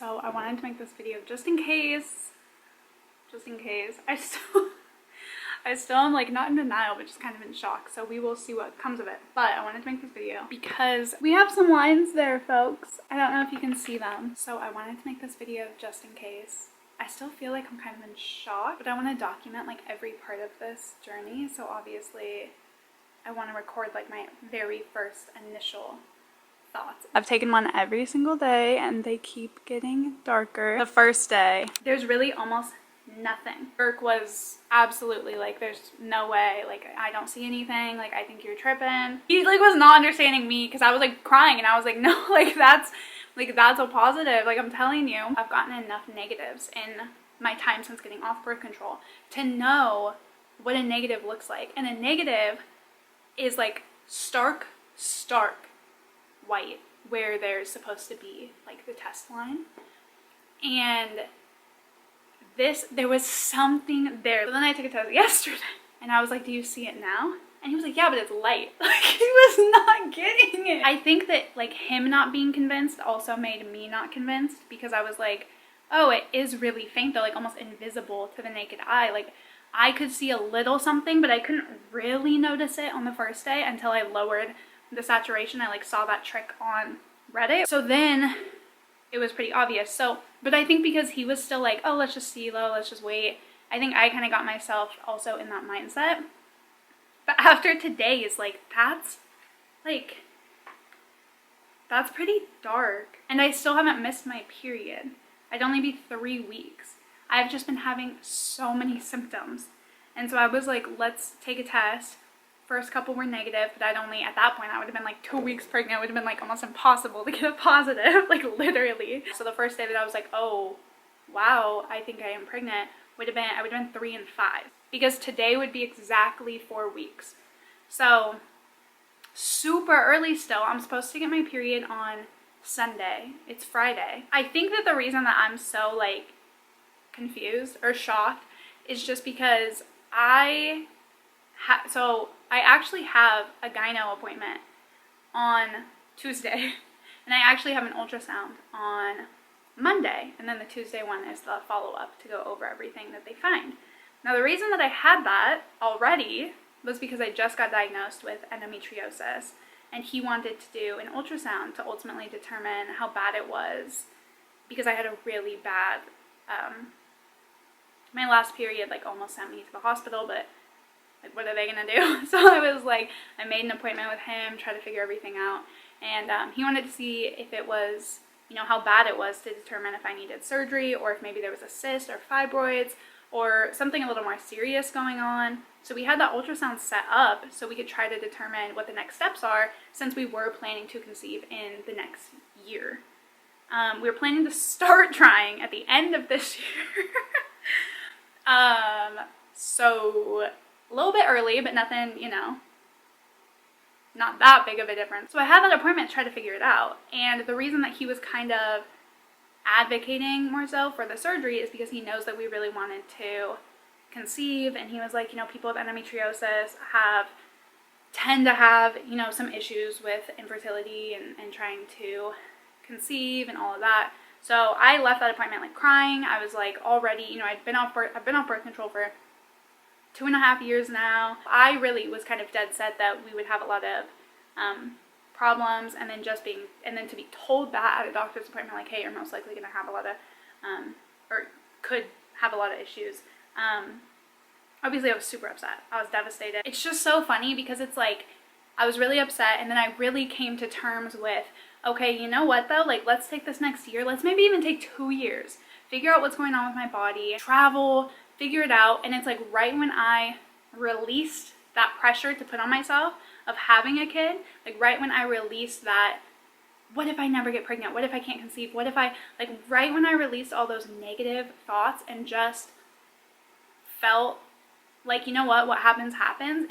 So I wanted to make this video just in case. I still am like not in denial, but just kind of in shock. So we will see what comes of it. But I wanted to make this video because we have some lines there, folks. I don't know if you can see them. So I wanted to make this video just in case. I still feel like I'm kind of in shock, but I want to document like every part of this journey. So obviously I want to record like my very first initial thoughts. I've taken one every single day and they keep getting darker. The first day, there's really almost nothing. Burke was absolutely like, there's no way, like I don't see anything, like I think you're tripping. He like was not understanding me because I was like crying and I was like, no, that's a positive. Like I'm telling you, I've gotten enough negatives in my time since getting off birth control to know what a negative looks like. And a negative is like stark white where there's supposed to be like the test line. And there was something there. So then I took a test yesterday and I was like, do you see it now? And he was like, yeah, but it's light. Like he was not getting it. I think that like him not being convinced also made me not convinced, because I was like, oh, it is really faint though, like almost invisible to the naked eye. Like I could see a little something, but I couldn't really notice it on the first day until I lowered the saturation. I like saw that trick on Reddit. So then it was pretty obvious. So, but I think because he was still like, oh, let's just see low, let's just wait. I think I kind of got myself also in that mindset. But after today's, like, that's pretty dark. And I still haven't missed my period. I'd only be 3 weeks. I've just been having so many symptoms. And so I was like, let's take a test. First couple were negative, but at that point, I would have been like 2 weeks pregnant. It would have been like almost impossible to get a positive, like literally. So the first day that I was like, oh, wow, I think I am pregnant, I would have been 3 and 5. Because today would be exactly 4 weeks. So super early still. I'm supposed to get my period on Sunday. It's Friday. I think that the reason that I'm so like confused or shocked is just because I actually have a gyno appointment on Tuesday and I actually have an ultrasound on Monday, and then the Tuesday one is the follow-up to go over everything that they find. Now the reason that I had that already was because I just got diagnosed with endometriosis and he wanted to do an ultrasound to ultimately determine how bad it was, because I had a really bad, my last period like almost sent me to the hospital, but like what are they gonna do? So I was like, I made an appointment with him, tried to figure everything out, and he wanted to see if it was, you know, how bad it was to determine if I needed surgery or if maybe there was a cyst or fibroids or something a little more serious going on. So we had that ultrasound set up so we could try to determine what the next steps are, since we were planning to conceive in the next year. We were planning to start trying at the end of this year. So a little bit early, but nothing, you know, not that big of a difference. So I had that appointment to try to figure it out. And the reason that he was kind of advocating more so for the surgery is because he knows that we really wanted to conceive. And he was like, you know, people with endometriosis tend to have, you know, some issues with infertility and trying to conceive and all of that. So I left that appointment like crying. I was like already, you know, I've been off birth control for 2.5 years now. I really was kind of dead set that we would have a lot of problems, and then to be told that at a doctor's appointment, like, hey, you're most likely going to have a lot of, or could have a lot of issues. Obviously I was super upset. I was devastated. It's just so funny because it's like, I was really upset, and then I really came to terms with, okay, you know what though, like let's take this next year, let's maybe even take 2 years, figure out what's going on with my body, travel, figure it out. And it's like right when I released that pressure to put on myself of having a kid, like right when I released that, what if I never get pregnant, what if I can't conceive, what if I, like right when I released all those negative thoughts and just felt like, you know what happens,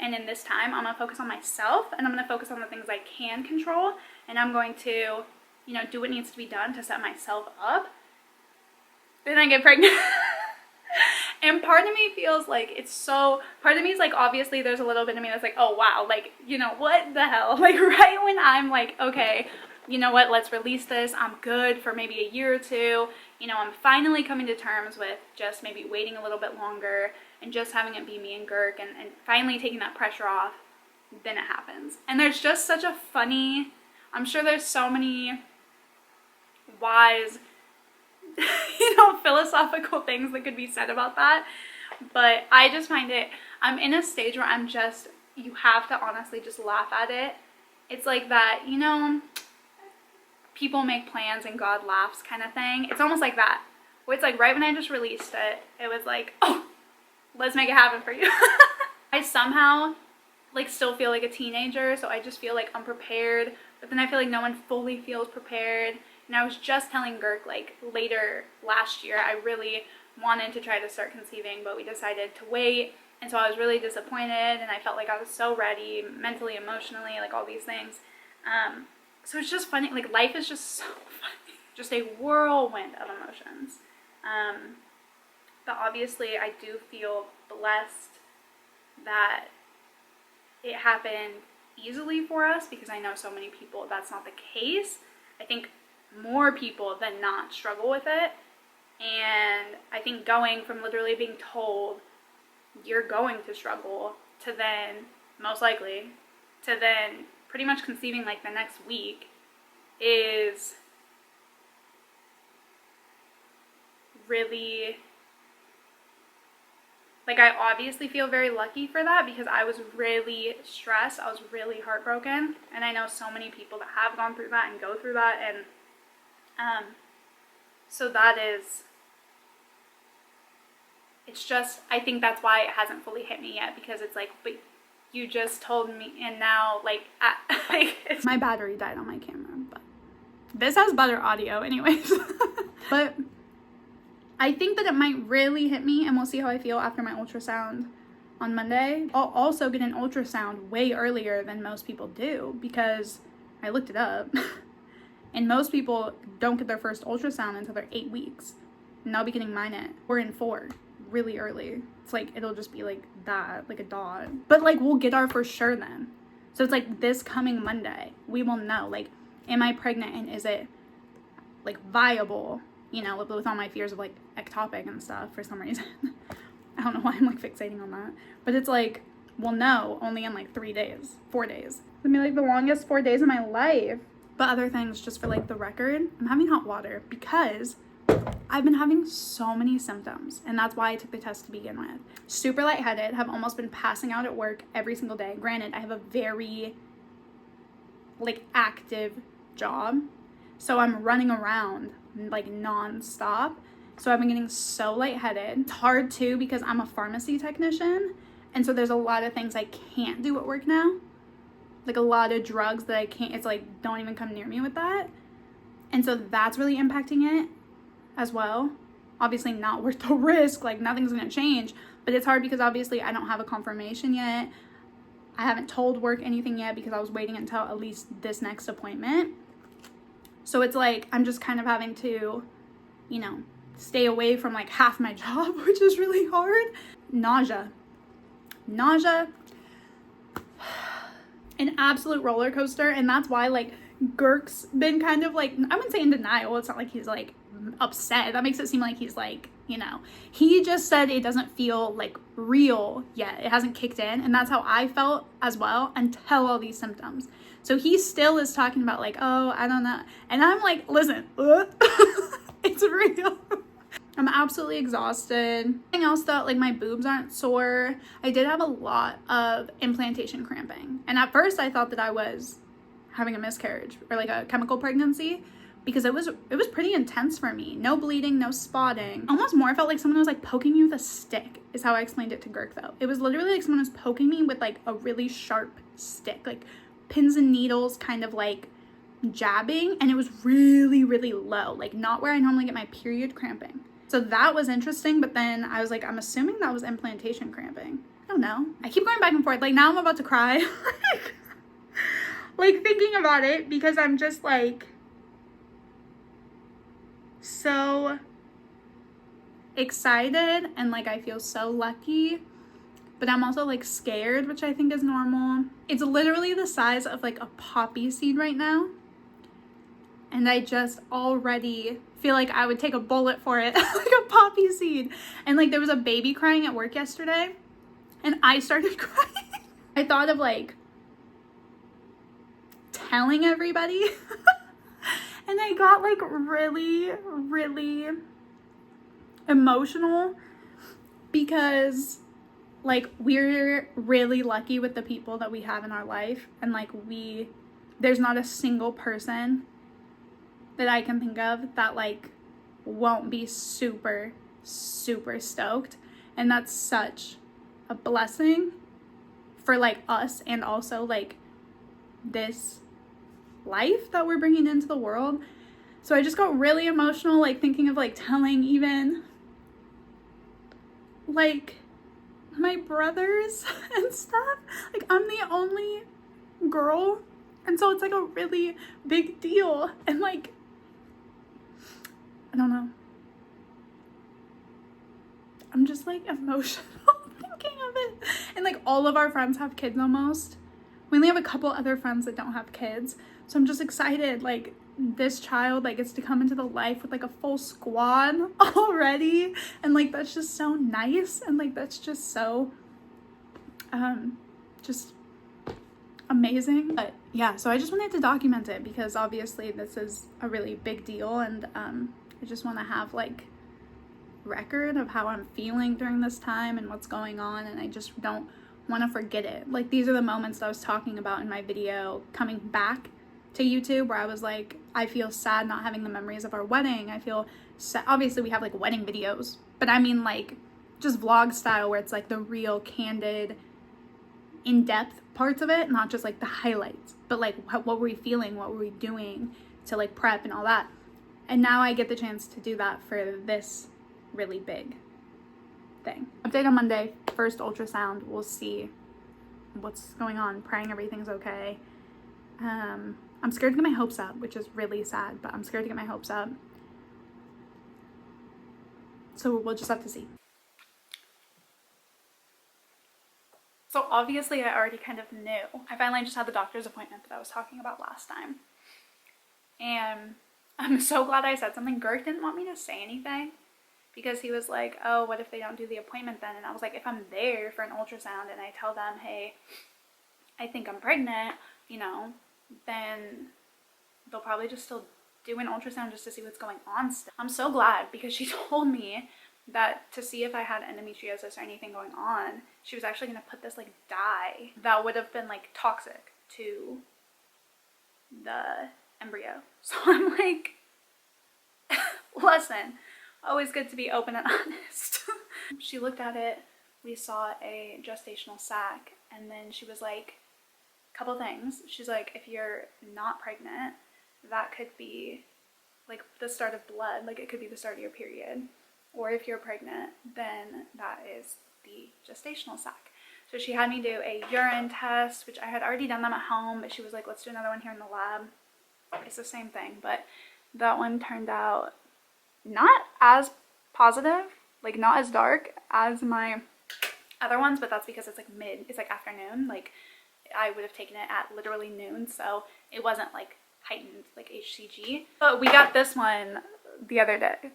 and in this time I'm gonna focus on myself, and I'm gonna focus on the things I can control, and I'm going to, you know, do what needs to be done to set myself up, then I get pregnant. And part of me feels like part of me is like, obviously there's a little bit of me that's like, oh wow, like, you know, what the hell? Like right when I'm like, okay, you know what, let's release this. I'm good for maybe a year or two. You know, I'm finally coming to terms with just maybe waiting a little bit longer and just having it be me and Girk and finally taking that pressure off. Then it happens. And there's just such a funny, I'm sure there's so many wise, you know, philosophical things that could be said about that. But I just find it, I'm in a stage where I'm just, you have to honestly just laugh at it. It's like that, you know, people make plans and God laughs kind of thing. It's almost like that. Where it's like right when I just released it, it was like, oh, let's make it happen for you. I somehow like still feel like a teenager, so I just feel like unprepared, but then I feel like no one fully feels prepared. And I was just telling Girk like later last year, I really wanted to try to start conceiving, but we decided to wait. And so I was really disappointed, and I felt like I was so ready mentally, emotionally, like all these things. So it's just funny, like life is just so funny, just a whirlwind of emotions. But obviously I do feel blessed that it happened easily for us, because I know so many people that's not the case. I think more people than not struggle with it. And I think going from literally being told you're going to struggle to then, most likely, to then pretty much conceiving like the next week is really, like, I obviously feel very lucky for that, because I was really stressed, I was really heartbroken, and I know so many people that have gone through that and go through that, and so that is, it's just, I think that's why it hasn't fully hit me yet, because it's like, but you just told me, and now, like, my battery died on my camera, but this has better audio anyways. But I think that it might really hit me, and we'll see how I feel after my ultrasound on Monday. I'll also get an ultrasound way earlier than most people do, because I looked it up, and most people don't get their first ultrasound until they're 8 weeks, and I'll be getting mine we're in 4. Really early. It's like, it'll just be like that, like a dot. But like, we'll get our for sure then. So it's like this coming Monday, we will know, like, am I pregnant, and is it like viable, you know, with all my fears of like ectopic and stuff for some reason. I don't know why I'm like fixating on that. But it's like, we'll know only in like 4 days. It's gonna be like the longest 4 days of my life. But other things, just for like the record, I'm having hot water because I've been having so many symptoms, and that's why I took the test to begin with. Super lightheaded, have almost been passing out at work every single day. Granted, I have a very like active job, so I'm running around like non-stop. So I've been getting so lightheaded. It's hard too, because I'm a pharmacy technician, and so there's a lot of things I can't do at work now. Like a lot of drugs that I can't, it's like, don't even come near me with that. And so that's really impacting it as well. Obviously not worth the risk, like nothing's gonna change, but it's hard because obviously I don't have a confirmation yet. I haven't told work anything yet because I was waiting until at least this next appointment. So it's like, I'm just kind of having to, you know, stay away from like half my job, which is really hard. Nausea, an absolute roller coaster. And that's why like Girk's been kind of like, I wouldn't say in denial. It's not like he's like upset. That makes it seem like he's like, you know, he just said it doesn't feel like real yet. It hasn't kicked in. And that's how I felt as well until all these symptoms. So he still is talking about like, oh, I don't know. And I'm like, listen, it's real. I'm absolutely exhausted. Something else though, like my boobs aren't sore. I did have a lot of implantation cramping. And at first I thought that I was having a miscarriage or like a chemical pregnancy, because it was pretty intense for me. No bleeding, no spotting. Almost more, I felt like someone was like poking me with a stick, is how I explained it to Girk though. It was literally like someone was poking me with like a really sharp stick, like pins and needles kind of like jabbing, and it was really, really low, like not where I normally get my period cramping. So that was interesting, but then I was like, I'm assuming that was implantation cramping. I don't know. I keep going back and forth. Like now I'm about to cry. Like thinking about it, because I'm just like so excited and like I feel so lucky, but I'm also like scared, which I think is normal. It's literally the size of like a poppy seed right now, and I just already feel like I would take a bullet for it, like a poppy seed. And like there was a baby crying at work yesterday, and I started crying. I thought of like telling everybody, and I got like really, really emotional because like we're really lucky with the people that we have in our life, and like there's not a single person that I can think of that like won't be super, super stoked. And that's such a blessing for like us, and also like this life that we're bringing into the world. So I just got really emotional, like thinking of like telling even like my brothers and stuff. Like I'm the only girl, and so it's like a really big deal. And like I don't know, I'm just like emotional thinking of it. And like all of our friends have kids almost. We only have a couple other friends that don't have kids, so I'm just excited like this child like gets to come into the life with like a full squad already, and like that's just so nice, and like that's just so just amazing. But yeah, so I just wanted to document it because obviously this is a really big deal, and I just want to have like record of how I'm feeling during this time and what's going on, and I just don't want to forget it. Like these are the moments that I was talking about in my video coming back to YouTube, where I was like, I feel sad not having the memories of our wedding. I feel sad. Obviously we have like wedding videos, but I mean like just vlog style, where it's like the real candid in-depth parts of it, not just like the highlights, but like what were we feeling, what were we doing to like prep and all that. And now I get the chance to do that for this really big thing. Update on Monday, first ultrasound. We'll see what's going on, praying everything's okay. I'm scared to get my hopes up, which is really sad, but I'm scared to get my hopes up. So we'll just have to see. So obviously I already kind of knew. I finally just had the doctor's appointment that I was talking about last time. And I'm so glad I said something. Girk didn't want me to say anything because he was like, oh, what if they don't do the appointment then? And I was like, if I'm there for an ultrasound and I tell them, hey, I think I'm pregnant, you know, then they'll probably just still do an ultrasound just to see what's going on still. I'm so glad, because she told me that to see if I had endometriosis or anything going on, she was actually going to put this like dye that would have been like toxic to the embryo. So I'm like, listen, always good to be open and honest. She looked at it, we saw a gestational sac, and then she was like, couple things. She's like, if you're not pregnant, that could be like the start of blood, like it could be the start of your period. Or if you're pregnant, then that is the gestational sac. So she had me do a urine test, which I had already done them at home, but she was like, let's do another one here in the lab. It's the same thing, but that one turned out not as positive, like not as dark as my other ones, but that's because it's like it's like afternoon. Like I would have taken it at literally noon, so it wasn't like heightened like HCG. But we got this one the other day,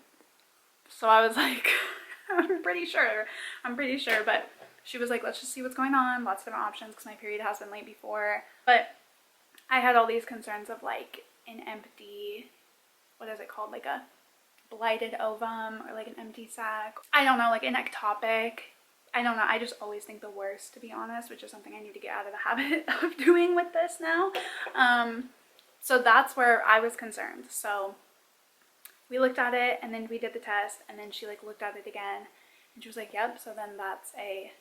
so I was like, I'm pretty sure, but she was like, let's just see what's going on, lots of different options, because my period has been late before. But I had all these concerns of like an empty, what is it called, like a blighted ovum or like an empty sac. I don't know, like an ectopic. I don't know, I just always think the worst, to be honest, which is something I need to get out of the habit of doing with this now. So that's where I was concerned. So we looked at it, and then we did the test, and then she like looked at it again, and she was like, yep, so then that's a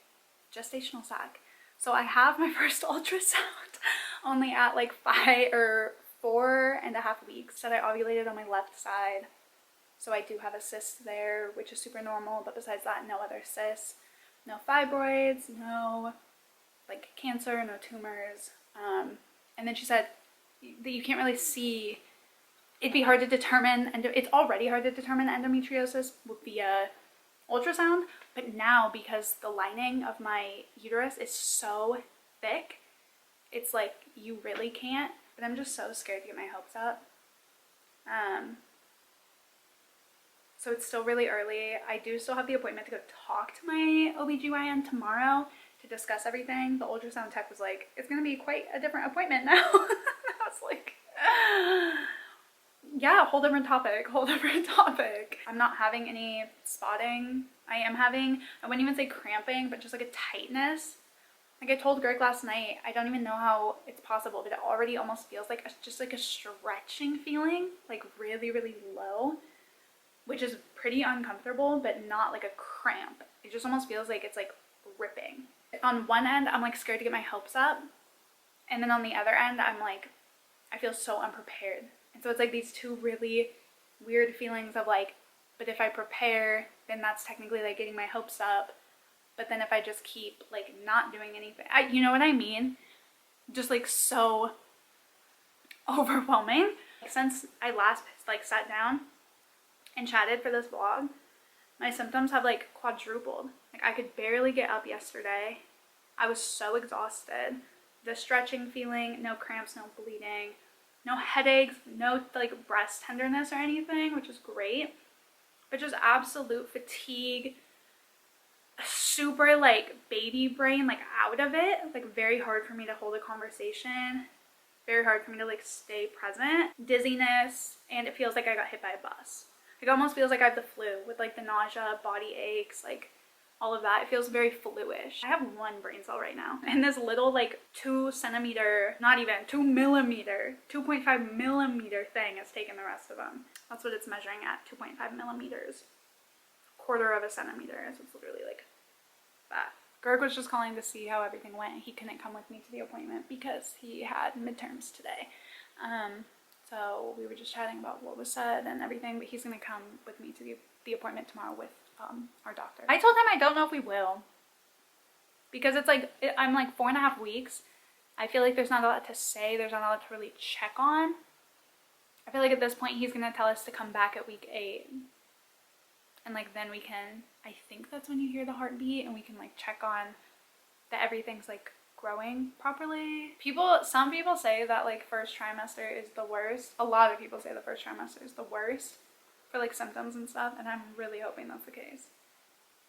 gestational sac. So I have my first ultrasound only at like 4.5 weeks, that I ovulated on my left side. So I do have a cyst there, which is super normal, but besides that, no other cysts. No fibroids, no like cancer, no tumors. And then she said that you can't really see, it'd be hard to determine, and it's already hard to determine endometriosis via ultrasound, but now because the lining of my uterus is so thick, it's like you really can't. But I'm just so scared to get my hopes up. So it's still really early. I do still have the appointment to go talk to my OBGYN tomorrow to discuss everything. The ultrasound tech was like, it's gonna be quite a different appointment now. I was like, yeah, whole different topic. I'm not having any spotting. I wouldn't even say cramping, but just like a tightness. Like I told Greg last night, I don't even know how it's possible, but it already almost feels like just like a stretching feeling, like really, really low, which is pretty uncomfortable, but not like a cramp. It just almost feels like it's like ripping. On one end, I'm like scared to get my hopes up. And then on the other end, I'm like, I feel so unprepared. And so it's like these two really weird feelings of like, but if I prepare, then that's technically like getting my hopes up. But then if I just keep like not doing anything, you know what I mean? Just like so overwhelming. Since I last like sat down and chatted for this vlog, my symptoms have like quadrupled. Like I could barely get up yesterday. I was so exhausted. The stretching feeling, no cramps, no bleeding, no headaches, no like breast tenderness or anything, which is great. But just absolute fatigue, super like baby brain, like out of it. Like very hard for me to hold a conversation. Very hard for me to like stay present. Dizziness, and it feels like I got hit by a bus. It almost feels like I have the flu with like the nausea, body aches, like all of that. It feels very flu-ish. I have one brain cell right now, and this little like 2 centimeter, not even 2 millimeter, 2.5 millimeter thing has taken the rest of them. That's what it's measuring at, 2.5 millimeters. Quarter of a centimeter, so it's literally like that. Gerg was just calling to see how everything went. He couldn't come with me to the appointment because he had midterms today. So we were just chatting about what was said and everything, but he's gonna come with me to the appointment tomorrow with our doctor. I told him I don't know if we will, because it's like, I'm like 4.5 weeks. I feel like there's not a lot to say. There's not a lot to really check on. I feel like at this point he's gonna tell us to come back at week 8. And like then we can, I think that's when you hear the heartbeat, and we can like check on that everything's like growing properly. Some people say that like first trimester is the worst. A lot of people say the first trimester is the worst for like symptoms and stuff, and I'm really hoping that's the case.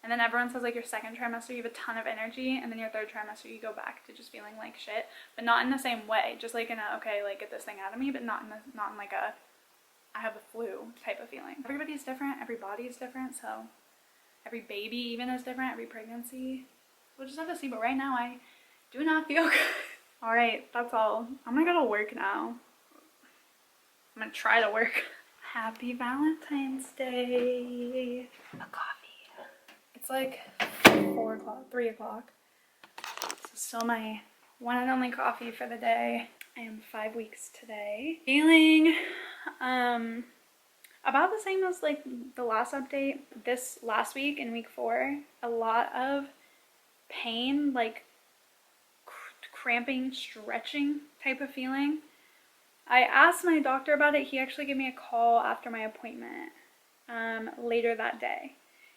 And then everyone says like your second trimester you have a ton of energy, and then your third trimester you go back to just feeling like shit, but not in the same way. Just like in a, okay, like get this thing out of me, but not in like a I have the flu type of feeling. Everybody's different, every body is different, so every baby even is different, every pregnancy. We'll just have to see, but right now I do not feel good. All right, that's all. I'm gonna go to work now. I'm gonna try to work. Happy Valentine's Day. A coffee. It's like 4 o'clock, 3 o'clock. This is still my one and only coffee for the day. I am 5 weeks today. Feeling about the same as like the last update. This last week in week 4, a lot of pain, like cramping, stretching type of feeling. I asked my doctor about it. He actually gave me a call after my appointment later that day.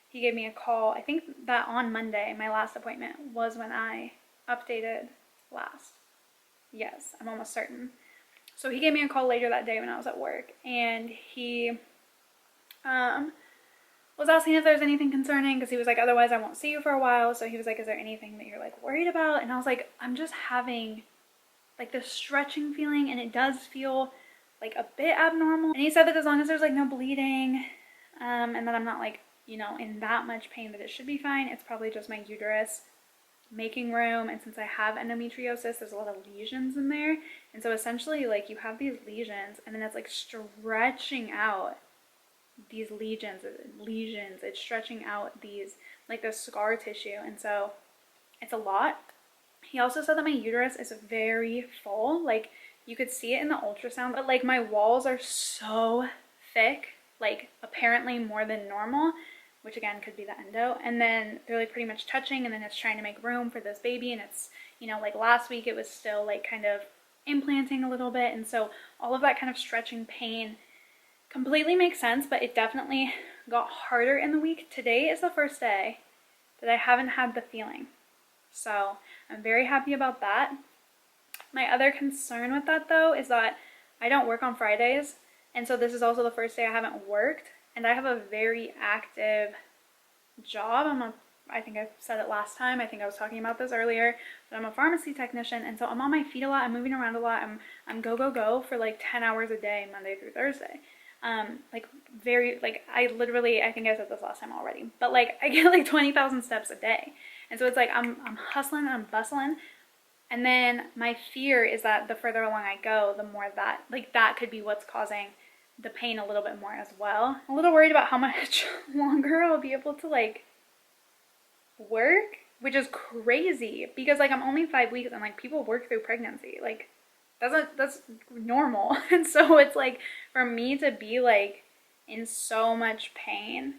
He gave me a call. I think that on Monday, my last appointment was when I updated last. Yes, I'm almost certain. So he gave me a call later that day when I was at work, and he was asking if there's anything concerning, because he was like, otherwise I won't see you for a while. So he was like, is there anything that you're like worried about? And I was like, I'm just having like this stretching feeling, and it does feel like a bit abnormal. And he said that as long as there's like no bleeding, and that I'm not like, you know, in that much pain, that it should be fine. It's probably just my uterus making room, and since I have endometriosis, there's a lot of lesions in there, and so essentially like you have these lesions, and then it's like stretching out these lesions, it's stretching out these like the scar tissue, and so it's a lot. He also said that my uterus is very full, like you could see it in the ultrasound, but like my walls are so thick, like apparently more than normal, which again could be the endo, and then they're like pretty much touching, and then it's trying to make room for this baby, and it's, you know, like last week it was still like kind of implanting a little bit, and so all of that kind of stretching pain completely makes sense, but it definitely got harder in the week. Today is the first day that I haven't had the feeling, so I'm very happy about that. My other concern with that though is that I don't work on Fridays, And so this is also the first day I haven't worked, and I have a very active job. I think I said it last time. I think I was talking about this earlier, but I'm a pharmacy technician, and so I'm on my feet a lot. I'm moving around a lot. I'm go, go, go for like 10 hours a day, Monday through Thursday. Like very, like I think I said this last time already, but like I get like 20,000 steps a day. And so it's like I'm hustling, I'm bustling. And then my fear is that the further along I go, the more that could be what's causing the pain a little bit more as well. I'm a little worried about how much longer I'll be able to like work, which is crazy because like I'm only 5 weeks and like people work through pregnancy. Like that's normal. And so it's like for me to be like in so much pain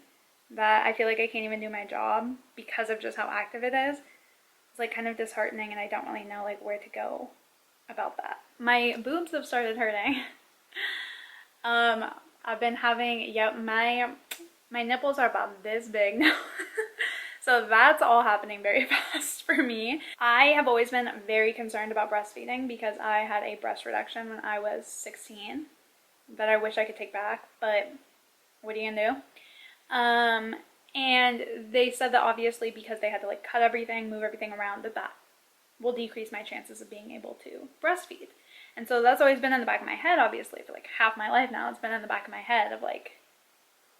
that I feel like I can't even do my job because of just how active it is. It's like kind of disheartening, and I don't really know like where to go about that. My boobs have started hurting. I've been having, my nipples are about this big now. So that's all happening very fast for me. I have always been very concerned about breastfeeding because I had a breast reduction when I was 16 that I wish I could take back, but what are you gonna do? And they said that obviously because they had to like cut everything, move everything around, that will decrease my chances of being able to breastfeed. And so that's always been in the back of my head, obviously, for like half my life now. It's been in the back of my head of like,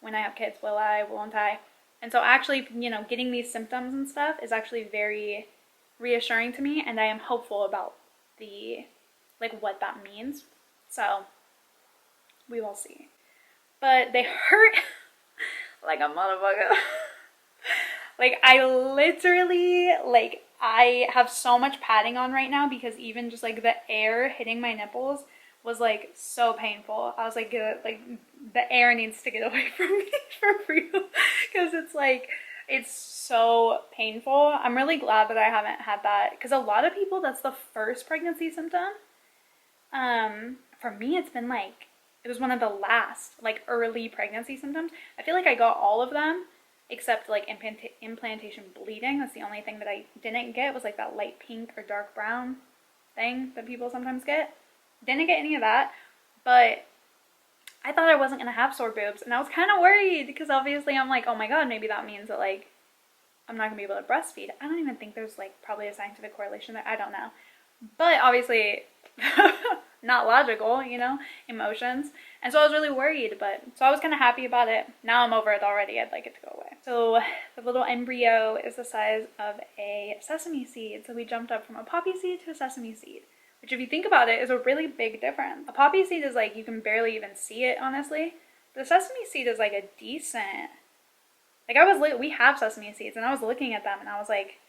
when I have kids, will I, won't I? And so actually, getting these symptoms and stuff is actually very reassuring to me, and I am hopeful about what that means. So we will see. But they hurt like a motherfucker. Like I literally, I have so much padding on right now because even just like the air hitting my nipples was like so painful. I was like, the air needs to get away from me for real, because it's so painful. I'm really glad that I haven't had that, because a lot of people, that's the first pregnancy symptom. For me, it's been it was one of the last early pregnancy symptoms. I feel like I got all of them except implantation bleeding. That's the only thing that I didn't get, was that light pink or dark brown thing that people sometimes get. Didn't get any of that, but I thought I wasn't going to have sore boobs, and I was kind of worried because obviously I'm like, oh my god, maybe that means that I'm not going to be able to breastfeed. I don't even think there's probably a scientific correlation there. I don't know. But obviously not logical, emotions. And so I was really worried, so I was kind of happy about it. Now I'm over it already. I'd like it to go away. So the little embryo is the size of a sesame seed. So we jumped up from a poppy seed to a sesame seed, which if you think about it is a really big difference. A poppy seed is you can barely even see it, honestly. The sesame seed is a decent, we have sesame seeds, and I was looking at them and I was like,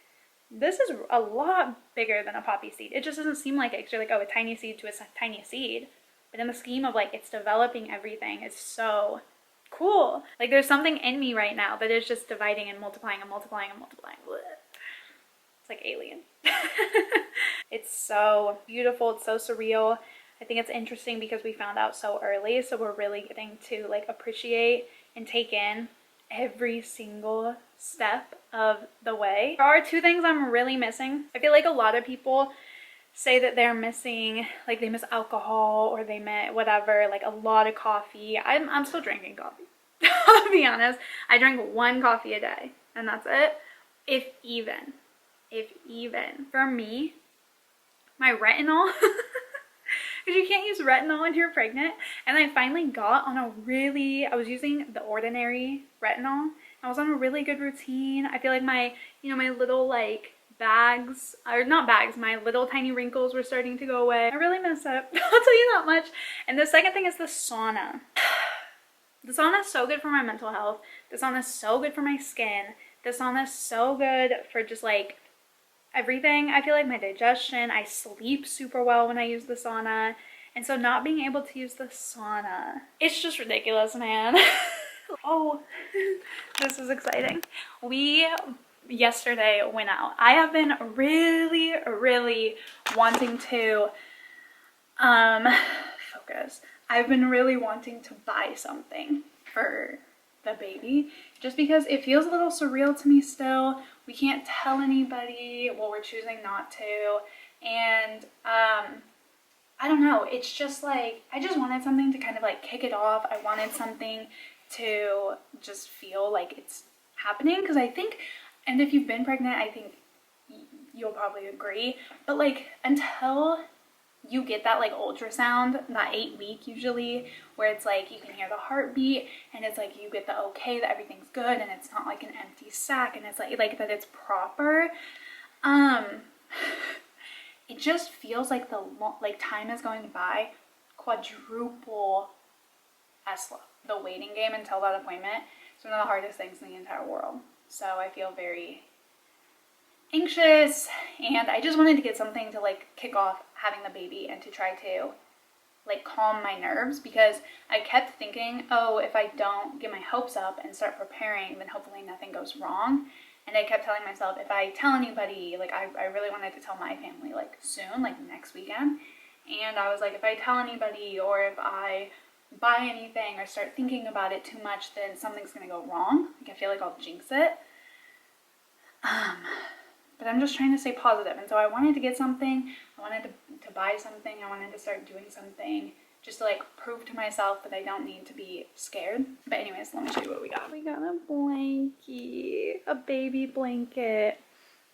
this is a lot bigger than a poppy seed. It just doesn't seem like it, 'cause you're a tiny seed to a tiny seed. But in the scheme of it's developing everything, it's so cool. There's something in me right now that is just dividing and multiplying and multiplying and multiplying. Blech. It's like alien. It's so beautiful. It's so surreal. I think it's interesting because we found out so early, so we're really getting to appreciate and take in every single step of the way. There are two things I'm really missing. I feel like a lot of people say that they're missing, they miss alcohol, or they miss whatever, a lot of coffee. I'm still drinking coffee. I'll be honest. I drink 1 coffee a day, and that's it. If even. For me, my retinol, because you can't use retinol when you're pregnant, and I finally got on I was using the ordinary retinol. I was on a really good routine. I feel like my, my little bags, or not bags, my little tiny wrinkles were starting to go away. I really miss it. I'll tell you that much. And the second thing is the sauna. The sauna is so good for my mental health. The sauna is so good for my skin. The sauna is so good for just everything. I feel like my digestion, I sleep super well when I use the sauna. And so not being able to use the sauna, it's just ridiculous, man. Oh, this is exciting. We yesterday went out. I have been really wanting to focus. I've been really wanting to buy something for the baby, just because it feels a little surreal to me still. We can't tell anybody. Well, we're choosing not to. And I don't know, it's just like, I just wanted something to kind of like kick it off. I wanted something to just feel like it's happening, because I think, and if you've been pregnant, I think you'll probably agree, but like until you get that like ultrasound, that 8-week usually, where it's like you can hear the heartbeat and it's like you get the okay that everything's good and it's not like an empty sac and it's like that it's proper, it just feels like the time is going by quadruple as slow. The waiting game until that appointment is one of the hardest things in the entire world. So I feel very anxious, and I just wanted to get something to like kick off having the baby and to try to like calm my nerves, because I kept thinking, oh, if I don't get my hopes up and start preparing, then hopefully nothing goes wrong. And I kept telling myself, if I tell anybody, like I really wanted to tell my family like soon, like next weekend. And I was like, if I tell anybody or if I buy anything or start thinking about it too much, then something's gonna go wrong. Like I feel like I'll jinx it. But I'm just trying to stay positive. And so I wanted to get something. I wanted to buy something. I wanted to start doing something just to like prove to myself that I don't need to be scared. But anyways, let me show you what we got. We got a blankie, a baby blanket.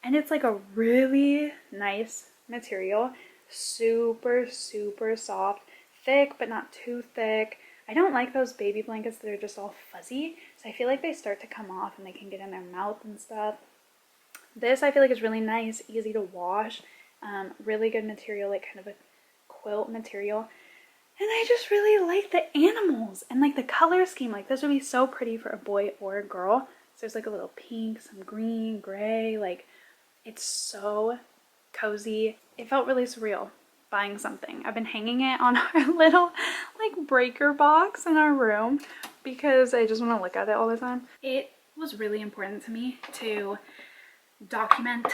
And it's like a really nice material. Super, super soft. Thick, but not too thick. I don't like those baby blankets that are just all fuzzy. So I feel like they start to come off and they can get in their mouth and stuff. This I feel like is really nice, easy to wash, really good material, like kind of a quilt material. And I just really like the animals and like the color scheme. Like this would be so pretty for a boy or a girl. So there's like a little pink, some green, gray, like it's so cozy. It felt really surreal buying something. I've been hanging it on our little like breaker box in our room because I just want to look at it all the time. It was really important to me to document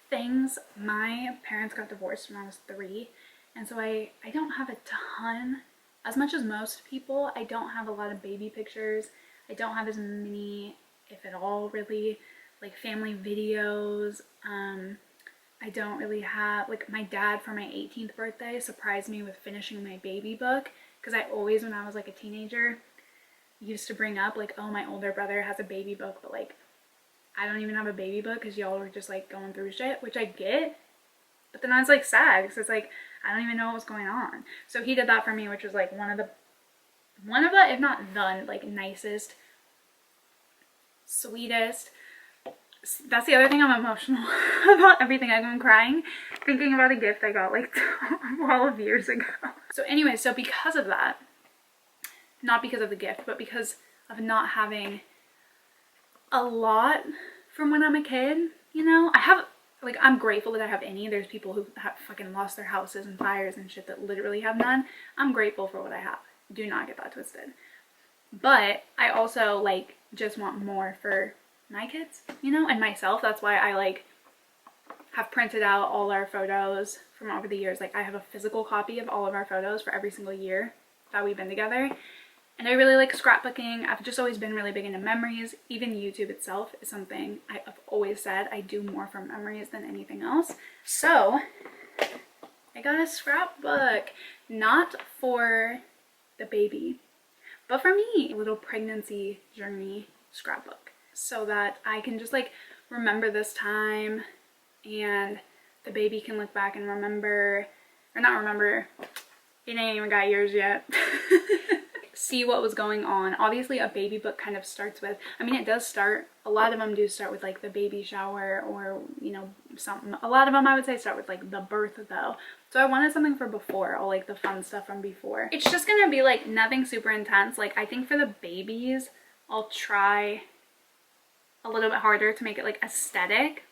things. My parents got divorced when I was 3, and so I don't have a ton, as much as most people. I don't have a lot of baby pictures. I don't have as many, if at all, really, like family videos. I don't really have, like my dad for my 18th birthday surprised me with finishing my baby book, because I always, when I was like a teenager, used to bring up like, oh, my older brother has a baby book, but like I don't even have a baby book because y'all were just like going through shit, which I get. But then I was like sad because it's like I don't even know what was going on. So he did that for me, which was like one of the, if not the like nicest, sweetest. That's the other thing, I'm emotional about everything. I've been crying thinking about a gift I got like 12 years ago. So anyway, so because of that, not because of the gift, but because of not having a lot from when I'm a kid, you know, I have, like, I'm grateful that I have any. There's people who have fucking lost their houses and fires and shit that literally have none. I'm grateful for what I have. Do not get that twisted. But I also, like, just want more for my kids, you know, and myself. That's why I, like, have printed out all our photos from over the years. Like, I have a physical copy of all of our photos for every single year that we've been together. And I really like scrapbooking. I've just always been really big into memories. Even YouTube itself is something I've always said I do more for memories than anything else. So I got a scrapbook, not for the baby, but for me. A little pregnancy journey scrapbook, so that I can just like remember this time, and the baby can look back and remember, or not remember, it ain't even got years yet. See what was going on. Obviously a baby book kind of starts with, I mean, it does start, a lot of them do start with like the baby shower, or you know, something. A lot of them I would say start with like the birth though. So I wanted something for before, all like the fun stuff from before. It's just gonna be like nothing super intense. Like I think for the babies I'll try a little bit harder to make it like aesthetic,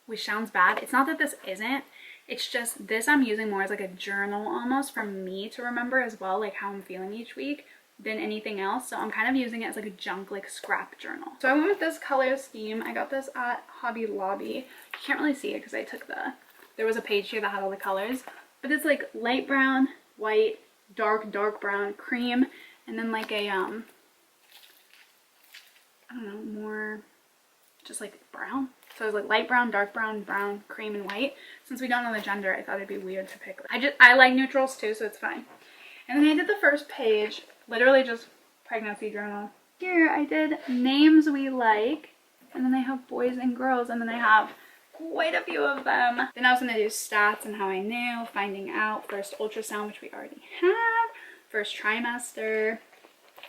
which sounds bad. It's not that this isn't, it's just this I'm using more as like a journal almost for me to remember as well, like how I'm feeling each week, than anything else. So I'm kind of using it as like a junk like scrap journal. So I went with this color scheme. I got this at Hobby Lobby. You can't really see it because I took there was a page here that had all the colors, but it's like light brown, white, dark brown, cream, and then like a I don't know, more just like brown. So it was like light brown, dark brown, brown, cream, and white. Since we don't know the gender, I thought it'd be weird to pick. I like neutrals too, so it's fine. And then I did the first page, literally just pregnancy journal. Here I did names we like, and then I have boys and girls, and then I have quite a few of them. Then I was gonna do stats and how I knew, finding out, first ultrasound, which we already have, first trimester,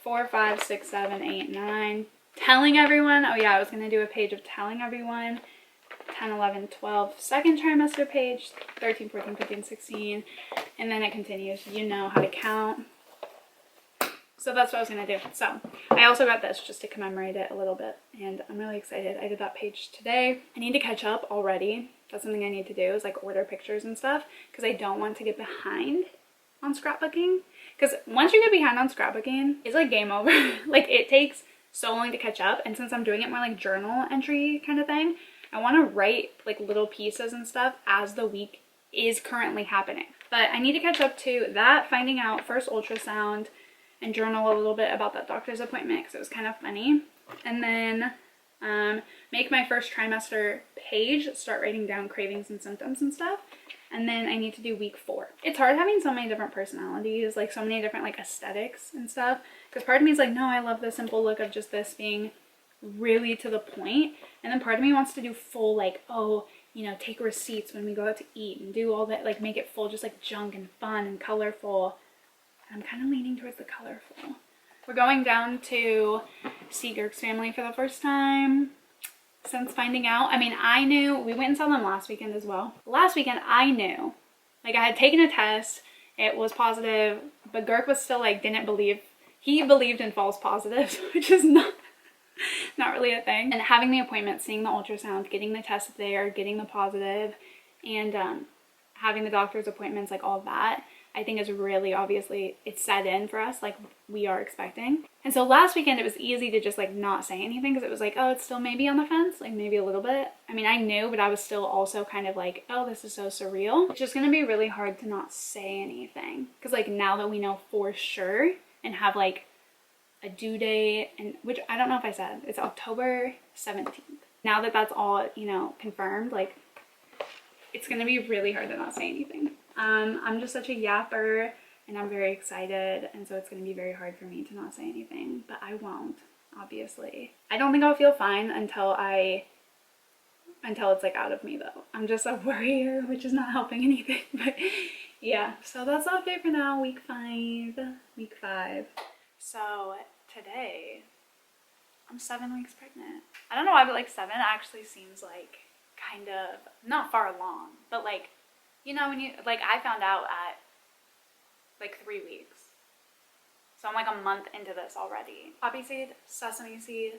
4, 5, 6, 7, 8, 9. Telling everyone, oh yeah, I was gonna do a page of telling everyone, 10, 11, 12, second trimester page, 13, 14, 15, 16, and then it continues. You know how to count. So that's what I was gonna do. So I also got this just to commemorate it a little bit, and I'm really excited. I did that page today. I need to catch up already. That's something I need to do, is like order pictures and stuff, because I don't want to get behind on scrapbooking. Because once you get behind on scrapbooking, it's like game over. Like it takes so long to catch up, and since I'm doing it more like journal entry kind of thing, I want to write like little pieces and stuff as the week is currently happening. But I need to catch up to that, finding out first ultrasound, and journal a little bit about that doctor's appointment because it was kind of funny. And then make my first trimester page, start writing down cravings and symptoms and stuff. And then I need to do week 4. It's hard having so many different personalities, like so many different like aesthetics and stuff. Because part of me is like, no, I love the simple look of just this being really to the point. And then part of me wants to do full like, oh, you know, take receipts when we go out to eat and do all that, like make it full, just like junk and fun and colorful. I'm kind of leaning towards the colorful. We're going down to see Girk's family for the first time since finding out. I mean, I knew, we went and saw them last weekend as well. Last weekend, I knew. Like, I had taken a test. It was positive, but Girk was still, like, didn't believe. He believed in false positives, which is not really a thing. And having the appointment, seeing the ultrasound, getting the test there, getting the positive, and having the doctor's appointments, like, all that, I think is really, obviously, it's set in for us, like we are expecting. And so last weekend, it was easy to just like not say anything because it was like, oh, it's still maybe on the fence, like maybe a little bit. I mean, I knew, but I was still also kind of like, oh, this is so surreal. It's just gonna be really hard to not say anything because like now that we know for sure and have like a due date, and which I don't know if I said, it's October 17th. Now that that's all, you know, confirmed, like it's gonna be really hard to not say anything. I'm just such a yapper and I'm very excited, and so it's going to be very hard for me to not say anything, but I won't, obviously. I don't think I'll feel fine until it's like out of me though. I'm just a worrier, which is not helping anything, but yeah. So that's all okay for now. Week 5. So today I'm 7 weeks pregnant. I don't know why, but like 7 actually seems like kind of not far along, but like, you know, when you, like, I found out at like 3 weeks. So I'm like a month into this already. Poppy seed, sesame seed,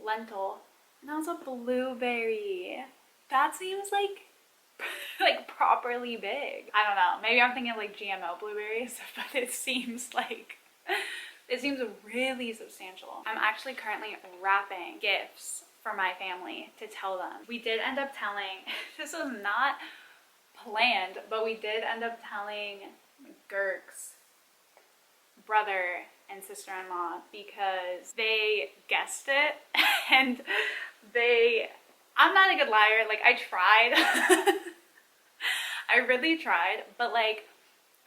lentil, and also blueberry. That seems like, like properly big. I don't know. Maybe I'm thinking of like GMO blueberries, but it seems like, it seems really substantial. I'm actually currently wrapping gifts for my family to tell them. We did end up telling, this was not planned, but we did end up telling Girk's brother and sister-in-law because they guessed it and I'm not a good liar, like I tried. I really tried, but like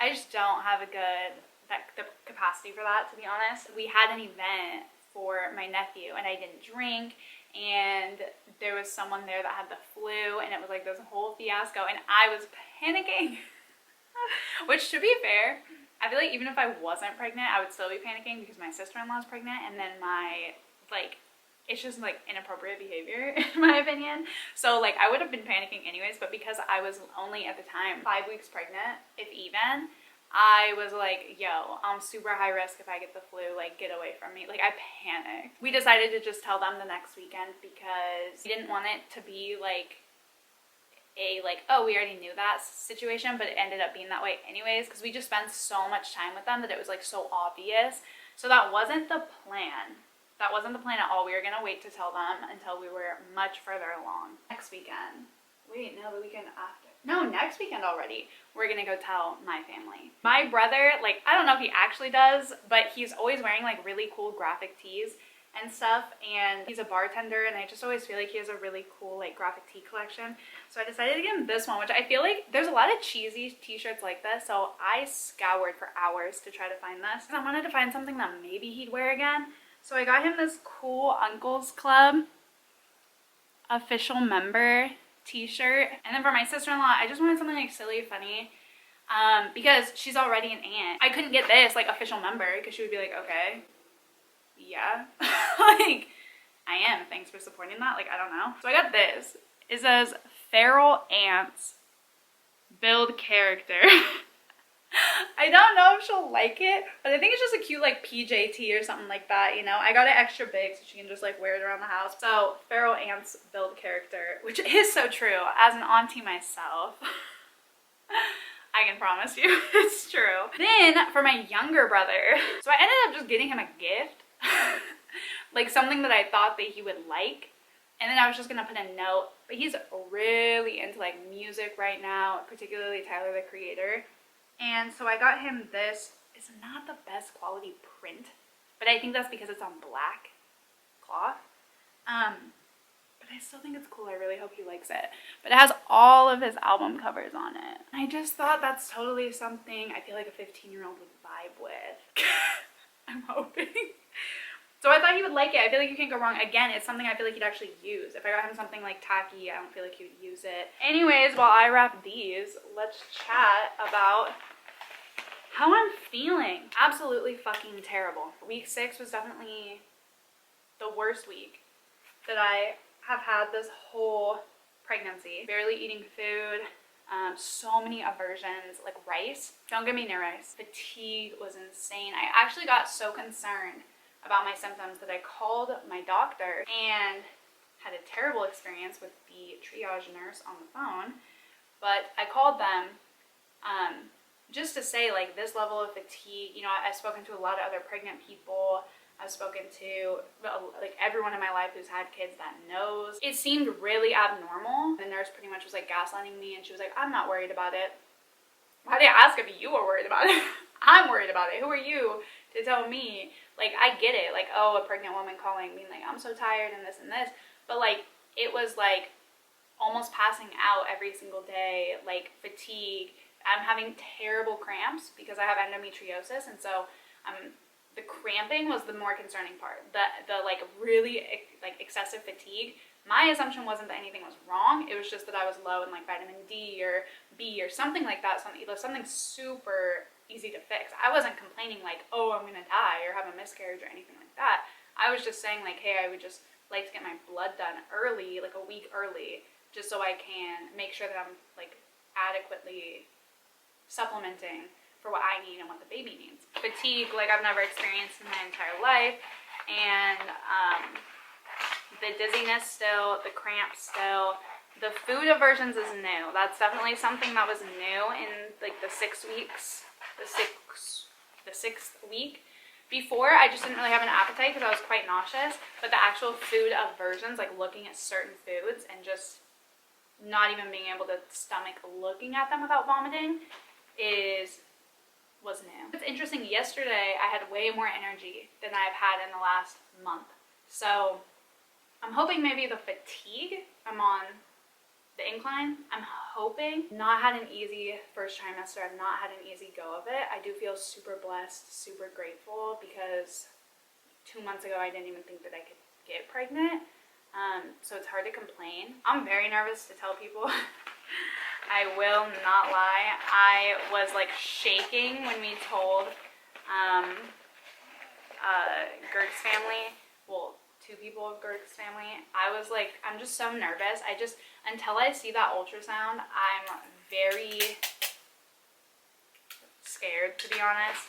I just don't have the capacity for that, to be honest. We had an event for my nephew and I didn't drink, and there was someone there that had the flu, and it was like this whole fiasco, and I was panicking. Which, to be fair, I feel like even if I wasn't pregnant, I would still be panicking because my sister-in-law is pregnant, and then it's just like inappropriate behavior in my opinion. So like I would have been panicking anyways, but because I was only at the time 5 weeks pregnant, if even, I was like, yo, I'm super high risk if I get the flu, like get away from me. Like I panicked. We decided to just tell them the next weekend because we didn't want it to be like a like, oh, we already knew that situation, but it ended up being that way anyways because we just spent so much time with them that it was like so obvious. So that wasn't the plan. That wasn't the plan at all. We were gonna wait to tell them until we were much further along. Next weekend. Wait, no, the weekend after. No, next weekend already. We're gonna go tell my family. My brother, like, I don't know if he actually does, but he's always wearing like really cool graphic tees. and stuff, and he's a bartender, and I just always feel like he has a really cool like graphic tee collection. So I decided to get him this one, which I feel like there's a lot of cheesy t-shirts like this, so I scoured for hours to try to find this. And I wanted to find something that maybe he'd wear again. So I got him this cool Uncles Club official member t-shirt. And then for my sister-in-law, I just wanted something like silly, funny, because she's already an aunt. I couldn't get this like official member because she would be like, okay, yeah, like I am, thanks for supporting that, like I don't know. So I got this. It says feral ants build character. I don't know if she'll like it, but I think it's just a cute like PJT or something like that, you know. I got it extra big so she can just like wear it around the house. So feral ants build character, which is so true. As an auntie myself, I can promise you it's true. Then for my younger brother, so I ended up just getting him a gift, like something that I thought that he would like. And then I was just gonna put a note, but he's really into like music right now, particularly Tyler the Creator. And so I got him this. It's not the best quality print, but I think that's because it's on black cloth. But I still think it's cool. I really hope he likes it. But it has all of his album covers on it. I just thought that's totally something I feel like a 15-year-old would vibe with. I'm hoping. So I thought he would like it. I feel like you can't go wrong. Again, it's something I feel like he'd actually use. If I got him something like tacky, I don't feel like he would use it. Anyways, while I wrap these, let's chat about how I'm feeling. Absolutely fucking terrible. Week 6 was definitely the worst week that I have had this whole pregnancy. Barely eating food. So many aversions, like rice. Don't give me near rice. Fatigue was insane. I actually got so concerned about my symptoms that I called my doctor and had a terrible experience with the triage nurse on the phone. But I called them just to say, like, this level of fatigue, you know, I've spoken to a lot of other pregnant people. I've spoken to like everyone in my life who's had kids that knows. It seemed really abnormal. The nurse pretty much was like gaslighting me, and she was like, I'm not worried about it. Why did I ask if you were worried about it? I'm worried about it. Who are you to tell me? Like, I get it. Like, oh, a pregnant woman calling, being like, I'm so tired and this and this. But like, it was like almost passing out every single day, like fatigue. I'm having terrible cramps because I have endometriosis, and so the cramping was the more concerning part. The like really like excessive fatigue. My assumption wasn't that anything was wrong. It was just that I was low in like vitamin D or B or something like that. Something super easy to fix. I wasn't complaining like, oh, I'm gonna die or have a miscarriage or anything like that. I was just saying like, hey, I would just like to get my blood done early, like a week early, just so I can make sure that I'm like adequately supplementing for what I need and what the baby needs. Fatigue, like I've never experienced in my entire life, and the dizziness still, the cramps still. The food aversions is new. That's definitely something that was new in like the 6 weeks, the sixth week. Before, I just didn't really have an appetite because I was quite nauseous, but the actual food aversions, like looking at certain foods and just not even being able to stomach looking at them without vomiting was new. It's interesting, yesterday I had way more energy than I've had in the last month. So I'm hoping maybe the fatigue, I'm on the incline. I'm hoping. Not had an easy first trimester. I've not had an easy go of it. I do feel super blessed, super grateful, because 2 months ago I didn't even think that I could get pregnant. So it's hard to complain. I'm very nervous to tell people. I will not lie. I was like shaking when we told Gert's family, well, 2 people of Gert's family. I was like, I'm just so nervous. Until I see that ultrasound, I'm very scared, to be honest.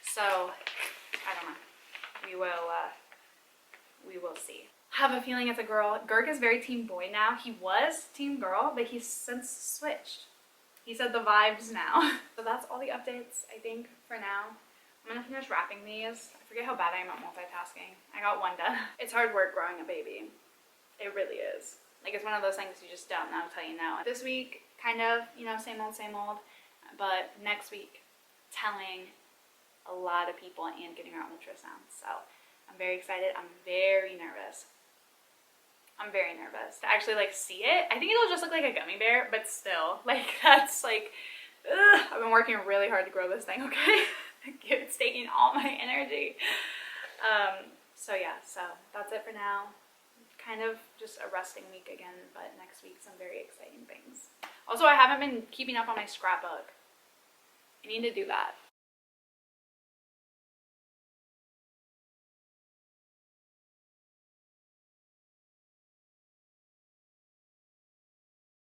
So, I don't know. We will see. I have a feeling it's a girl. Gerk is very team boy now. He was team girl, but he's since switched. He said the vibes now. So that's all the updates, I think, for now. I'm gonna finish wrapping these. I forget how bad I am at multitasking. I got one done. It's hard work growing a baby. It really is. Like, it's one of those things you just don't know until you know. This week, kind of, you know, same old, but next week, telling a lot of people and getting our ultrasound. So I'm very excited. I'm very nervous. I'm very nervous to actually like see it. I think it'll just look like a gummy bear, but still, like that's like, ugh. I've been working really hard to grow this thing, okay? It's taking all my energy. So yeah, so that's it for now. Kind of just a resting week again, but next week some very exciting things. Also, I haven't been keeping up on my scrapbook. I need to do that.